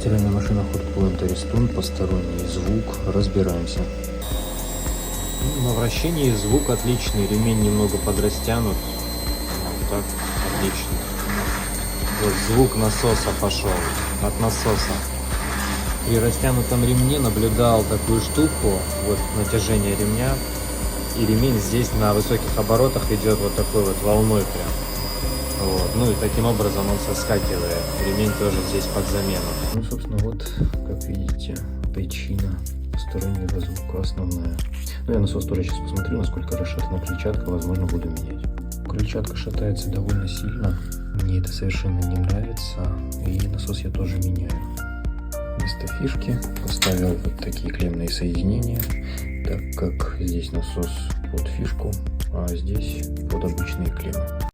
Стиральная машина Hot Point Ariston, посторонний звук, разбираемся. На вращении звук отличный, ремень немного подрастянут, вот так, отлично. Вот звук насоса пошел, от насоса. При растянутом ремне наблюдал такую штуку, вот натяжение ремня, и ремень здесь на высоких оборотах идет вот такой вот волной прям. Вот. Ну и таким образом он соскакивает. Ремень тоже здесь под замену. Ну, собственно, вот, как видите, причина постороннего звука основная. Ну, я насос тоже сейчас посмотрю, насколько расшатана крыльчатка, возможно, буду менять. Крыльчатка шатается довольно сильно. Мне это совершенно не нравится. И насос я тоже меняю. Вместо фишки поставил вот такие клеммные соединения, так как здесь насос под фишку, а здесь под обычные клеммы.